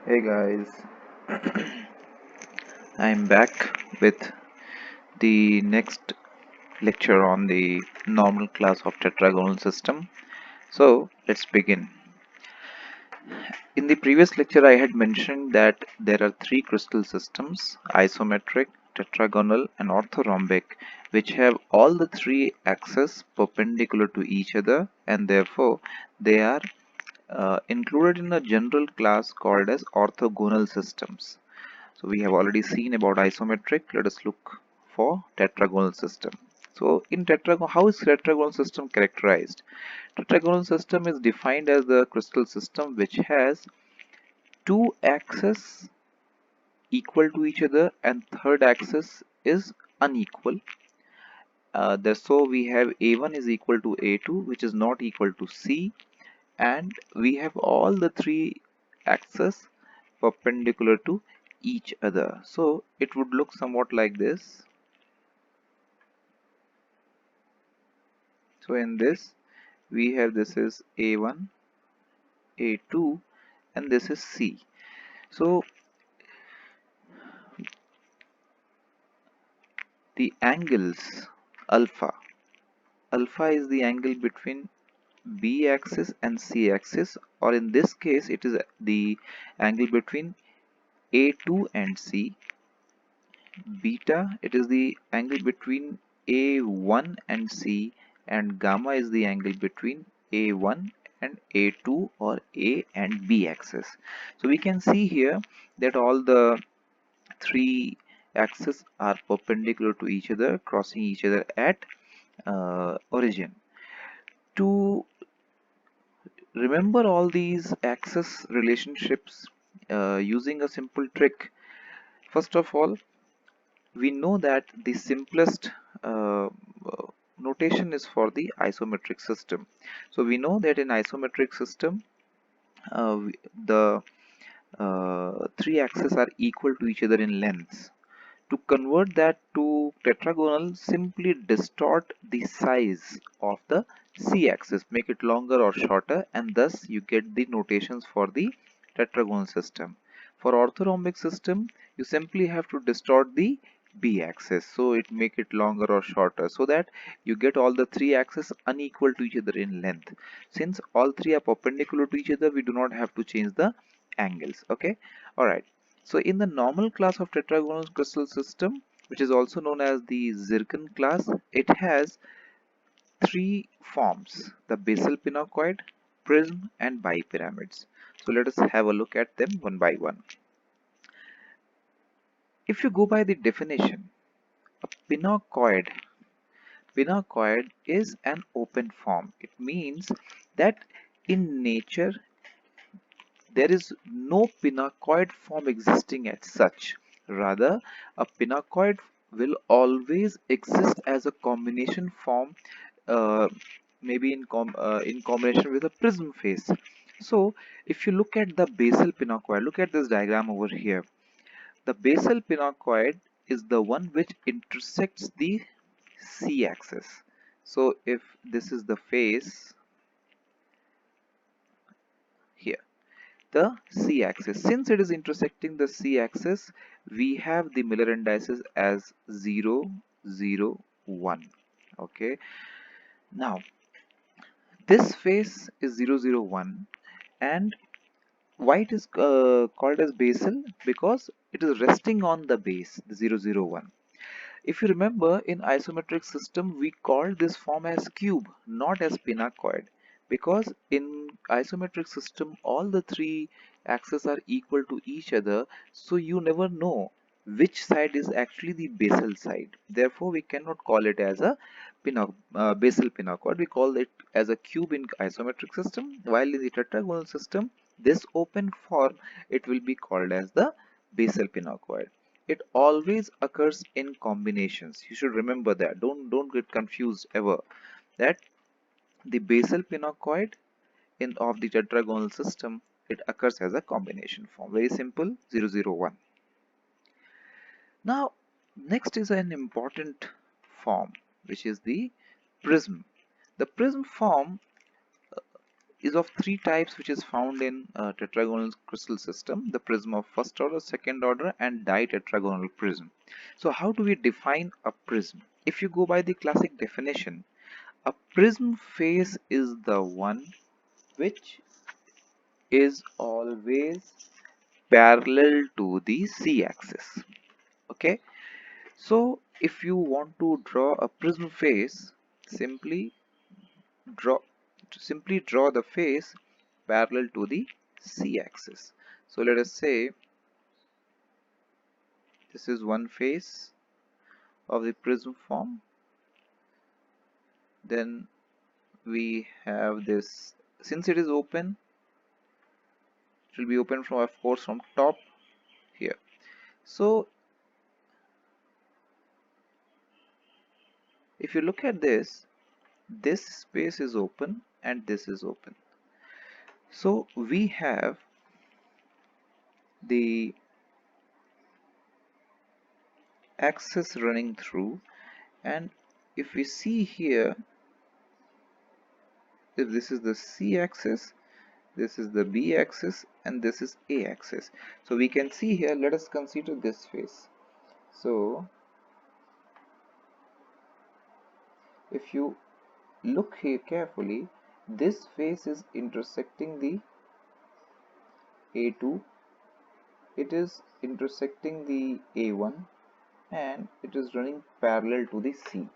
Hey guys, I'm back with the next lecture on the normal class of tetragonal system. So let's begin. In the previous lecture, I had mentioned that there are three crystal systems: isometric, tetragonal, and orthorhombic, which have all the three axes perpendicular to each other, and therefore they are included in a general class called as orthogonal systems. So we have already seen about isometric. Let us look for tetragonal system. So in tetragonal, how is tetragonal system characterized? Tetragonal system is defined as the crystal system which has two axes equal to each other and third axis is unequal. So we have A1 is equal to A2, which is not equal to C, and we have all the three axes perpendicular to each other. So it would look somewhat like this. So in this we have, this is A1, A2, and this is C. So the angles alpha, alpha is the angle between B axis and C axis, or in this case it is the angle between A2 and C. Beta, it is the angle between A1 and C, and gamma is the angle between A1 and A2, or A and B axis. So we can see here that all the three axes are perpendicular to each other, crossing each other at origin. To remember all these axis relationships using a simple trick, first of all, we know that the simplest notation is for the isometric system. So we know that in isometric system, the three axes are equal to each other in lengths. To convert that to tetragonal, simply distort the size of the c-axis, make it longer or shorter, and thus you get the notations for the tetragonal system. For orthorhombic system, you simply have to distort the b-axis, so it make it longer or shorter, so that you get all the three axes unequal to each other in length. Since all three are perpendicular to each other, we do not have to change the angles. Okay, all right. So in the normal class of tetragonal crystal system, which is also known as the zircon class, it has three forms: the basal pinacoid, prism, and bipyramids. So let us have a look at them one by one. If you go by the definition, a pinacoid is an open form. It means that in nature there is no pinacoid form existing as such. Rather, a pinacoid will always exist as a combination form, uh, maybe in combination with a prism face. So, if you look at the basal pinacoid, look at this diagram over here. The basal pinacoid is the one which intersects the c-axis. So, if this is the face here, the c-axis. Since it is intersecting the c-axis, we have the Miller indices as 0, 0, 1. Okay. Now, this face is 0, 0, 1, and why it is called as basal? Because it is resting on the base, the 0, 0, 1. If you remember, in isometric system, we called this form as cube, not as pinacoid, because in isometric system, all the three axes are equal to each other, so you never know which side is actually the basal side. Therefore, we cannot call it as a basal pinacoid. We call it as a cube in isometric system, while in the tetragonal system, this open form, it will be called as the basal pinacoid. It always occurs in combinations. You should remember that. Don't get confused ever. That the basal pinacoid in of the tetragonal system, it occurs as a combination form. Very simple, 0, 0, 1. Now, next is an important form, which is the prism. The prism form is of three types, which is found in tetragonal crystal system: the prism of first order, second order, and ditetragonal prism. So how do we define a prism? If you go by the classic definition, a prism face is the one which is always parallel to the c-axis. Okay, so if you want to draw a prism face, simply draw draw the face parallel to the c-axis. So let us say this is one face of the prism form. Then we have this, since it is open, it will be open from, of course, from top here. So if you look at this, this space is open and this is open. So we have the axis running through, and if we see here, if this is the c axis, this is the b axis, and this is a axis. So we can see here, let us consider this face. So if you look here carefully, this face is intersecting the a2, it is intersecting the a1, and it is running parallel to the c.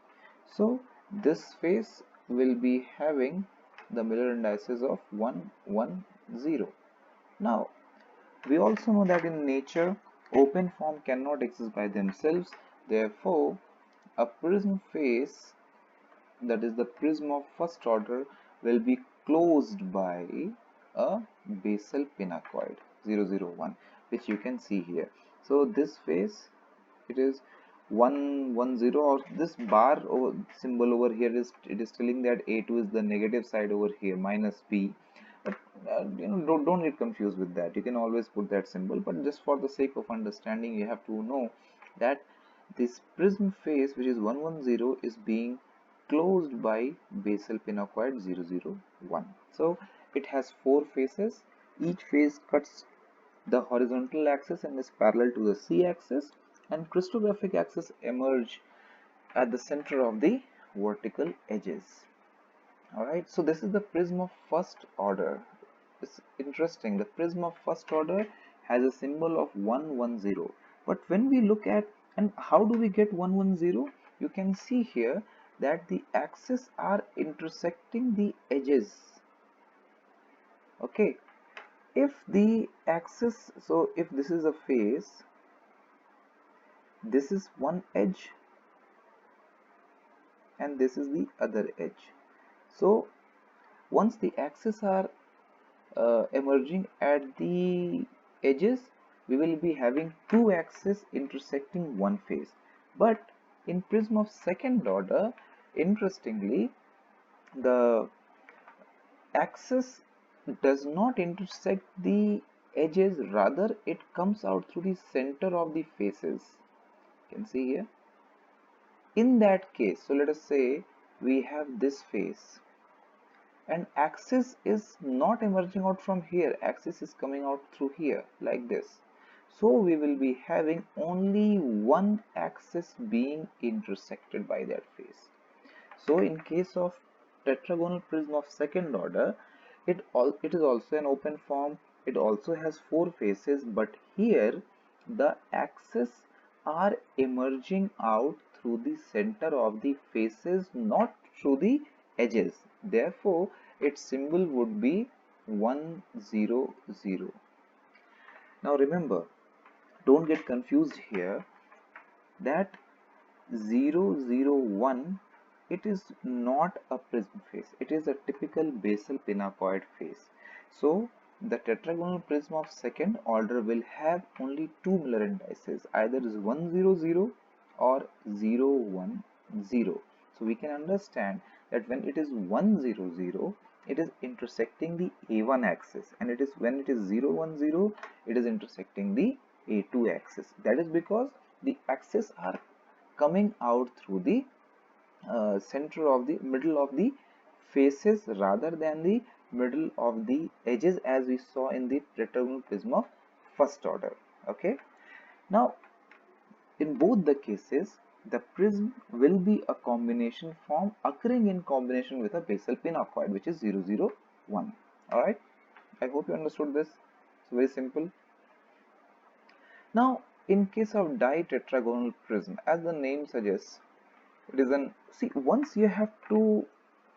So this face will be having the Miller indices of 1, 1, 0. Now we also know that in nature open form cannot exist by themselves. Therefore a prism face, that is the prism of first order, will be closed by a basal pinacoid 001, which you can see here. So this face, it is 110, or this bar over symbol over here is, it is telling that a2 is the negative side over here, minus b. But don't get confused with that. You can always put that symbol, but just for the sake of understanding, you have to know that this prism face, which is 110, is being closed by basal pinacoid 001. So it has four faces. Each face cuts the horizontal axis and is parallel to the c-axis, and crystallographic axis emerge at the center of the vertical edges. Alright, so this is the prism of first order. It's interesting. The prism of first order has a symbol of 110. But when we look at, and how do we get 110? You can see here that the axes are intersecting the edges. Okay, if the axis, so if this is a face, this is one edge and this is the other edge. So once the axes are emerging at the edges, we will be having two axes intersecting one face. But in prism of second order, interestingly, the axis does not intersect the edges, rather it comes out through the center of the faces. You can see here. In that case, so let us say we have this face, and axis is not emerging out from here, axis is coming out through here like this. So we will be having only one axis being intersected by that face. So in case of tetragonal prism of second order, it is also an open form, it also has four faces, but here the axes are emerging out through the center of the faces, not through the edges. Therefore its symbol would be 100. Now remember, don't get confused here, that 001, it is not a prism face, it is a typical basal pinacoid face. So the tetragonal prism of second order will have only two Miller indices, either is 100 or 010. So we can understand that when it is 100, it is intersecting the a1 axis, and it is when it is 010, it is intersecting the a2 axis. That is because the axes are coming out through the center of the middle of the faces rather than the middle of the edges as we saw in the tetragonal prism of first order. Okay. Now, in both the cases, the prism will be a combination form occurring in combination with a basal pinacoid, which is 0, 0, 1. Alright, I hope you understood this. It's very simple. Now, in case of ditetragonal prism, as the name suggests, it is an, see, once you have to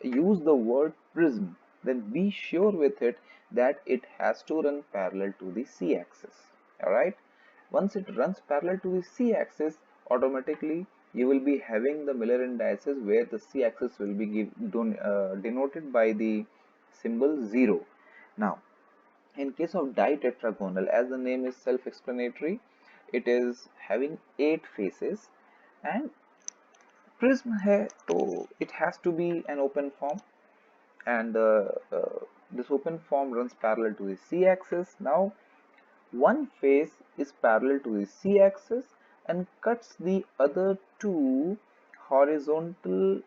use the word prism, then be sure with it that it has to run parallel to the c-axis. Alright, once it runs parallel to the c-axis, automatically you will be having the Miller indices where the c-axis will be denoted by the symbol 0. Now, in case of ditetragonal, as the name is self-explanatory, it is having 8 faces, and prism है तो it has to be an open form, and this open form runs parallel to the c-axis. Now one face is parallel to the c-axis and cuts the other two horizontal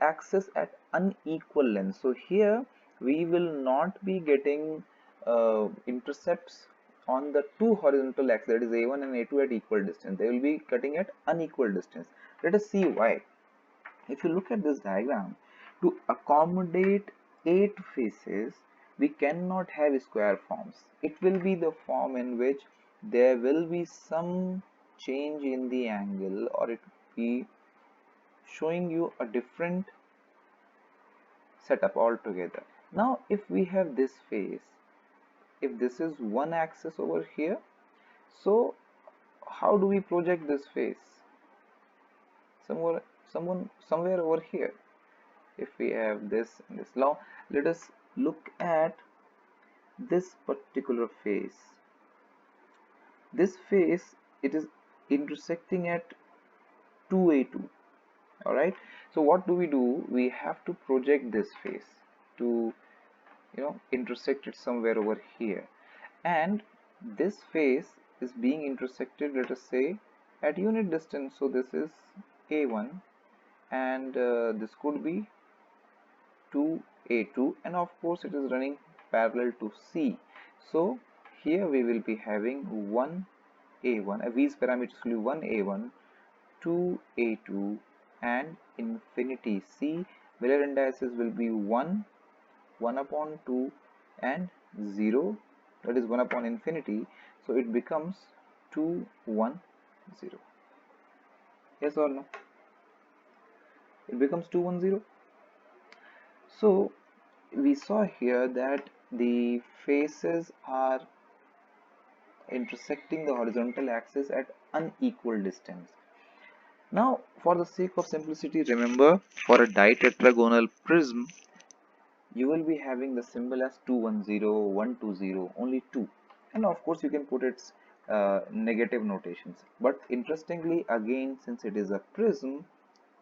axis at unequal length. So here we will not be getting intercepts on the two horizontal axes, that is a1 and a2, at equal distance. They will be cutting at unequal distance. Let us see why. If you look at this diagram, to accommodate 8 faces, we cannot have square forms. It will be the form in which there will be some change in the angle, or it will be showing you a different setup altogether. Now, if we have this face, if this is one axis over here, so how do we project this face? Somewhere over here. If we have this and this, now let us look at this particular face. This face, it is intersecting at 2a2. All right, so what do? We have to project this face to, intersect it somewhere over here, and this face is being intersected, let us say, at unit distance. So this is a1, and this could be 2a2, and of course it is running parallel to c. So here we will be having 1a1, a v's parameters will be 1a1, 2a2, and infinity c. Miller indices will be 1, 1 upon 2, and 0, that is 1 upon infinity. So it becomes 2, 1, 0. Yes or no? It becomes 2, 1, 0. So we saw here that the faces are intersecting the horizontal axis at unequal distance. Now, for the sake of simplicity, remember, for a ditetragonal prism, you will be having the symbol as 210, 120, only 2. And of course, you can put its negative notations. But interestingly, again, since it is a prism,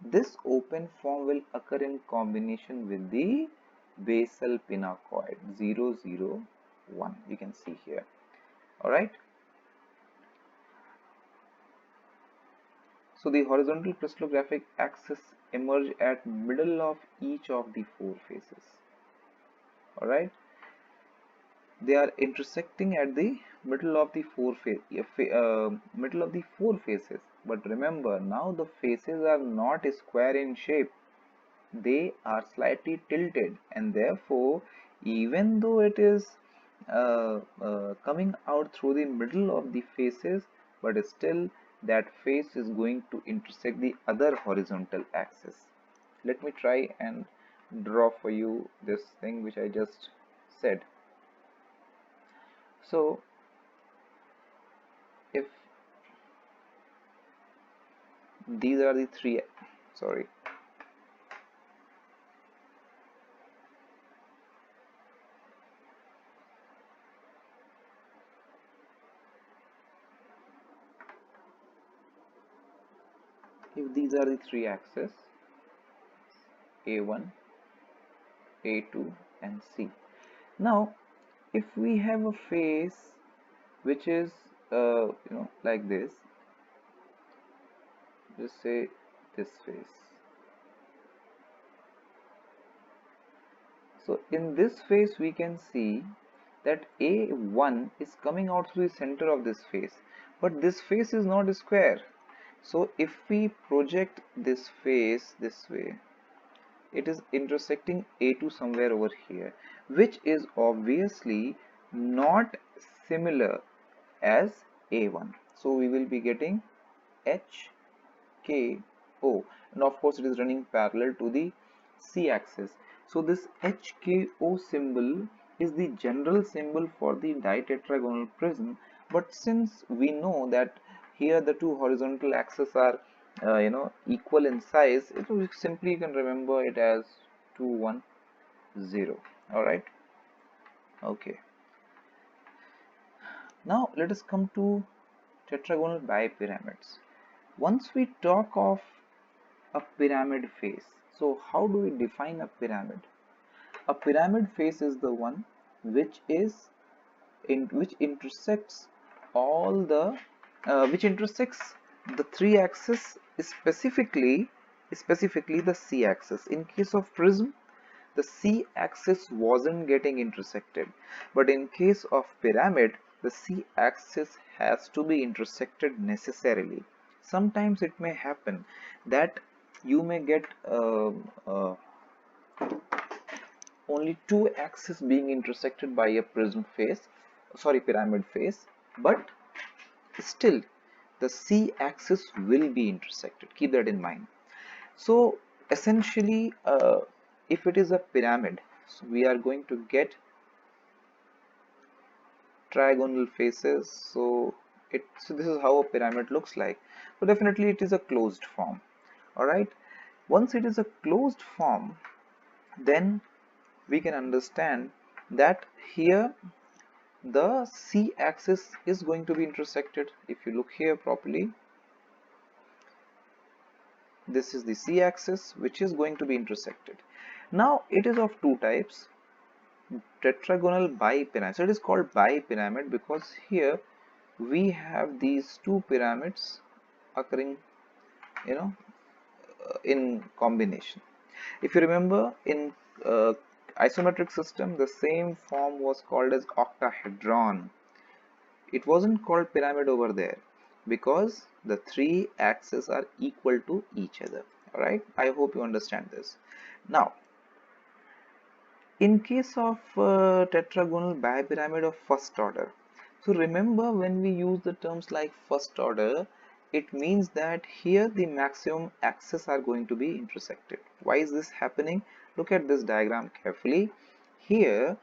this open form will occur in combination with the basal pinacoid 0, 0, 1. You can see here. Alright. So the horizontal crystallographic axis emerge at middle of each of the 4 faces. Alright. They are intersecting at the middle of the middle of the 4 faces. But remember, now the faces are not square in shape. They are slightly tilted, and therefore even though it is coming out through the middle of the faces, but still that face is going to intersect the other horizontal axis. Let me try and draw for you this thing which I just said. So if these are the three, sorry, if these are the 3 axes, A1, A2, and C. Now, if we have a face which is like this, just say this face. So in this face we can see that A1 is coming out through the center of this face, but this face is not a square. So if we project this face this way, it is intersecting A2 somewhere over here, which is obviously not similar as A1. So we will be getting HKO, and of course it is running parallel to the C axis. So this HKO symbol is the general symbol for the ditetragonal prism, but since we know that here the two horizontal axes are equal in size, it will simply, you can remember it as 210. All right. Okay, now let us come to tetragonal bipyramids. Once we talk of a pyramid face, so how do we define a pyramid? A pyramid face is the one which is which intersects all the which intersects the three axes, specifically the C axis. In case of prism, the C axis wasn't getting intersected, but in case of pyramid, the C axis has to be intersected necessarily. Sometimes it may happen that you may get only two axes being intersected by a prism face, sorry, pyramid face, but still the C axis will be intersected. Keep that in mind. So essentially, if it is a pyramid, so we are going to get trigonal faces. So this is how a pyramid looks like. So definitely it is a closed form. All right. Once it is a closed form, then we can understand that here the C axis is going to be intersected. If you look here properly, this is the C axis which is going to be intersected. Now it is of two types, tetragonal bipyramid. So it is called bipyramid because here we have these two pyramids occurring, you know, in combination. If you remember, in isometric system, the same form was called as octahedron. It wasn't called pyramid over there because the three axes are equal to each other. All right, I hope you understand this. Now in case of tetragonal bipyramid of first order, so remember when we use the terms like first order, it means that here the maximum axes are going to be intersected. Why is this happening? Look at this diagram carefully. Here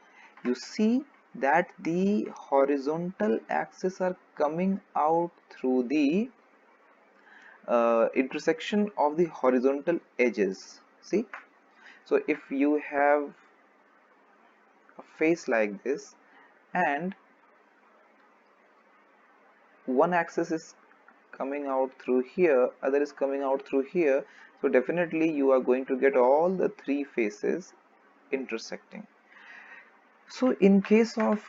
you see that the horizontal axes are coming out through the intersection of the horizontal edges. See, so if you have a face like this and one axis is coming out through here, other is coming out through here, so definitely you are going to get all the three faces intersecting. So in case of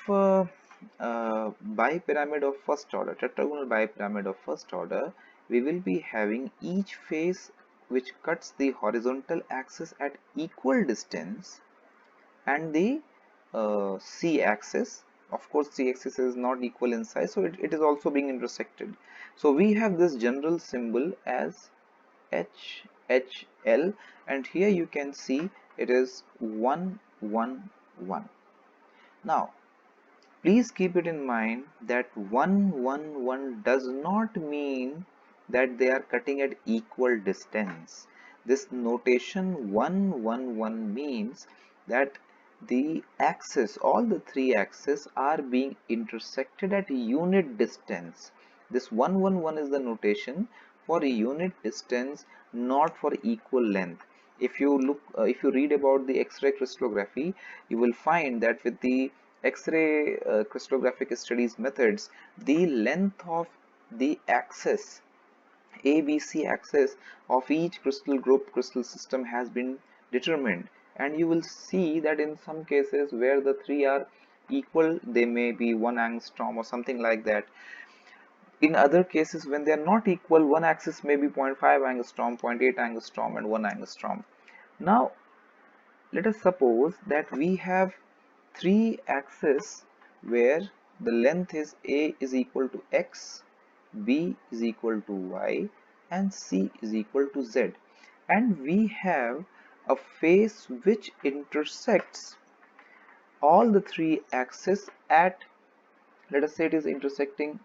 bipyramid of first order, tetragonal bipyramid of first order, we will be having each face which cuts the horizontal axis at equal distance and the C axis. Of course C axis is not equal in size, so it is also being intersected. So we have this general symbol as HHL, and here you can see it is 111. Now please keep it in mind that 111 does not mean that they are cutting at equal distance. This notation 111 means that the axis, all the three axes are being intersected at unit distance. This 111 is the notation for a unit distance, not for equal length. If you look, if you read about the X-ray crystallography, you will find that with the X-ray crystallographic studies methods, the length of the axis, ABC axis of each crystal group, crystal system has been determined, and you will see that in some cases where the three are equal, they may be 1 angstrom or something like that. In other cases, when they are not equal, one axis may be 0.5 angstrom, 0.8 angstrom, and 1 angstrom. Now let us suppose that we have three axes where the length is A is equal to x, B is equal to y, and C is equal to z, and we have a face which intersects all the three axes at, let us say it is intersecting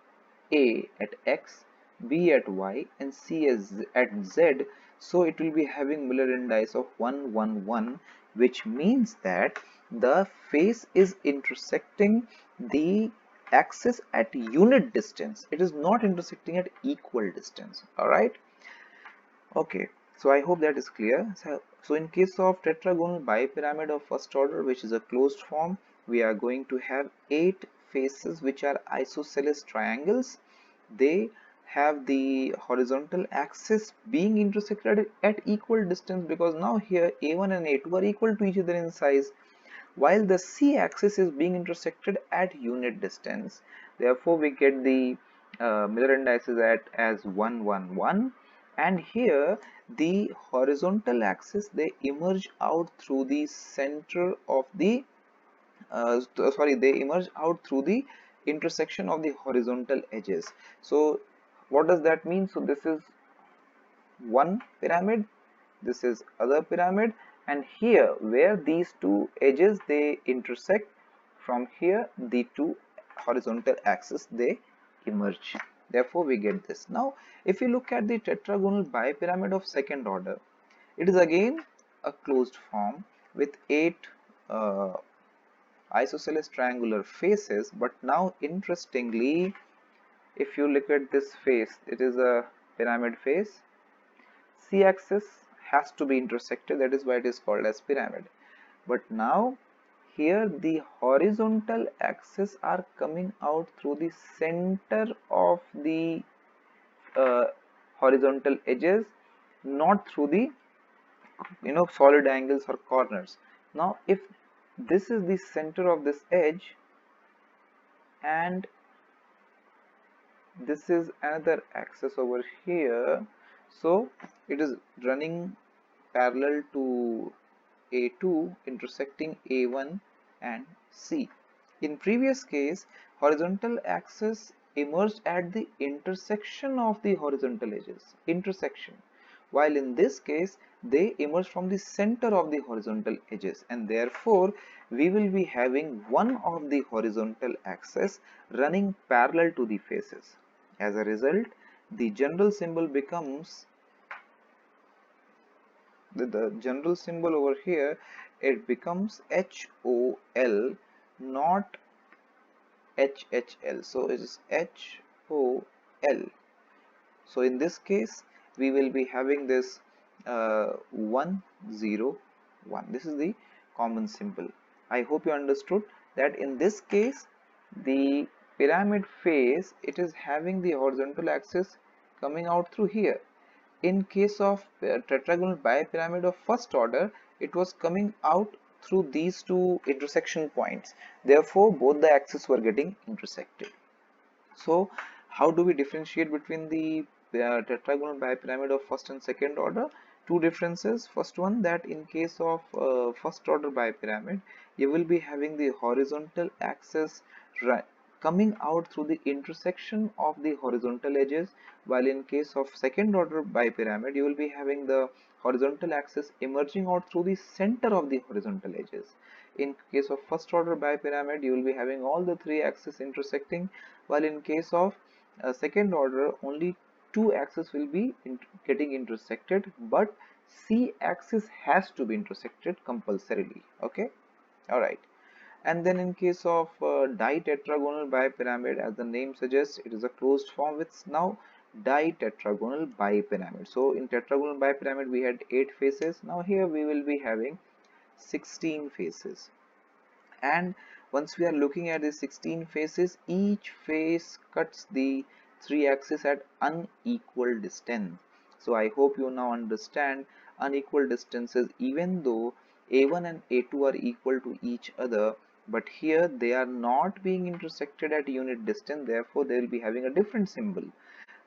A at x, B at y, and C at z. So it will be having Miller indices of 1 1 1, which means that the face is intersecting the axis at unit distance. It is not intersecting at equal distance. All right. Okay, so I hope that is clear. So in case of tetragonal bipyramid of first order, which is a closed form, we are going to have 8 faces which are isosceles triangles. They have the horizontal axis being intersected at equal distance, because now here A1 and A2 are equal to each other in size, while the c-axis is being intersected at unit distance. Therefore we get the Miller indices at as 1 1 1, and here the horizontal axis, they emerge out through the center of the they emerge out through the intersection of the horizontal edges. So what does that mean? So this is one pyramid, this is other pyramid, and here where these two edges they intersect, from here the two horizontal axes they emerge. Therefore we get this. Now if you look at the tetragonal bipyramid of second order, it is again a closed form with 8 isosceles triangular faces, but now interestingly, if you look at this face, it is a pyramid face. C-axis has to be intersected, that is why it is called as pyramid. But now here the horizontal axis are coming out through the center of the uh, horizontal edges, not through the solid angles or corners. Now if this is the center of this edge and this is another axis over here, so it is running parallel to A2 intersecting A1 and C. In previous case, horizontal axis emerged at the intersection of the horizontal edges, intersection, while in this case they emerge from the center of the horizontal edges, and therefore we will be having one of the horizontal axis running parallel to the faces. As a result, the general symbol becomes the general symbol over here, it becomes HOL, not HHL. So it is HOL. So in this case we will be having this 1 0 1. This is the common symbol. I hope you understood that in this case the pyramid face, it is having the horizontal axis coming out through here. In case of tetragonal bipyramid of first order, it was coming out through these two intersection points. Therefore both the axes were getting intersected. So how do we differentiate between the tetragonal bipyramid of first and second order? Two differences. First one, that in case of first order bipyramid, you will be having the horizontal axis coming out through the intersection of the horizontal edges, while in case of second order bipyramid, you will be having the horizontal axis emerging out through the center of the horizontal edges. In case of first order bipyramid, you will be having all the three axes intersecting, while in case of second order, only two axes will be getting intersected, but C axis has to be intersected compulsorily. Okay, all right. And then in case of ditetragonal bipyramid, as the name suggests, it is a closed form with now ditetragonal bipyramid. So in tetragonal bipyramid we had 8 faces. Now here we will be having 16 faces, and once we are looking at the 16 faces, each face cuts the three axes at unequal distance. So I hope you now understand unequal distances, even though A1 and A2 are equal to each other, but here they are not being intersected at unit distance, therefore they will be having a different symbol.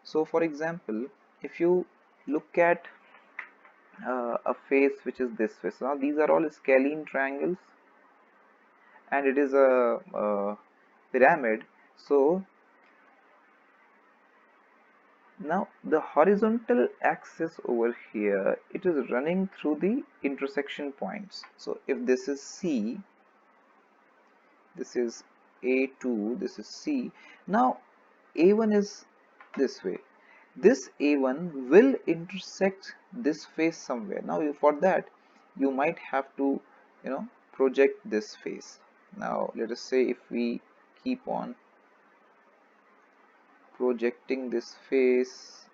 So for example, if you look at a face which is this way. So now these are all scalene triangles, and it is a pyramid. So now the horizontal axis over here, it is running through the intersection points. So if this is C, this is A2, this is C. Now A1 is this way. This A1 will intersect this face somewhere. Now for that you might have to, project this face. Now let us say if we keep on projecting this face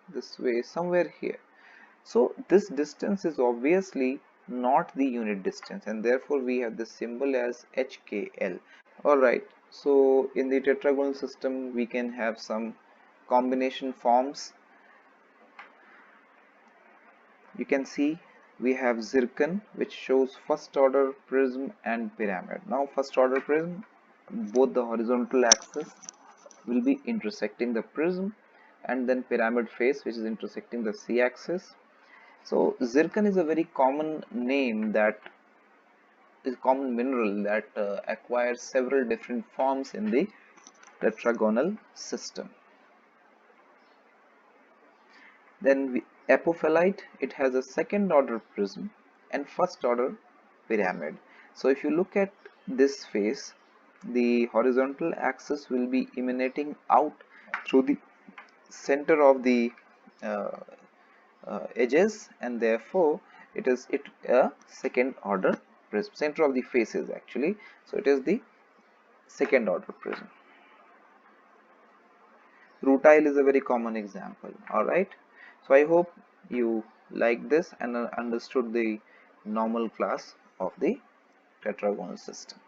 this way somewhere here. So this distance is obviously not the unit distance, and therefore we have the symbol as HKL. Alright, so in the tetragonal system we can have some combination forms. You can see we have zircon, which shows first order prism and pyramid. Now first order prism, both the horizontal axis will be intersecting the prism, and then pyramid face, which is intersecting the C axis. So zircon is a very common name, that is a common mineral that acquires several different forms in the tetragonal system. Then apophyllite, it has a second order prism and first order pyramid. So if you look at this face, the horizontal axis will be emanating out through the center of the uh, edges, and therefore it is a second order prism. Center of the faces actually, so it is the second order prism. Rutile is a very common example. All right, so I hope you like this and understood the normal class of the tetragonal system.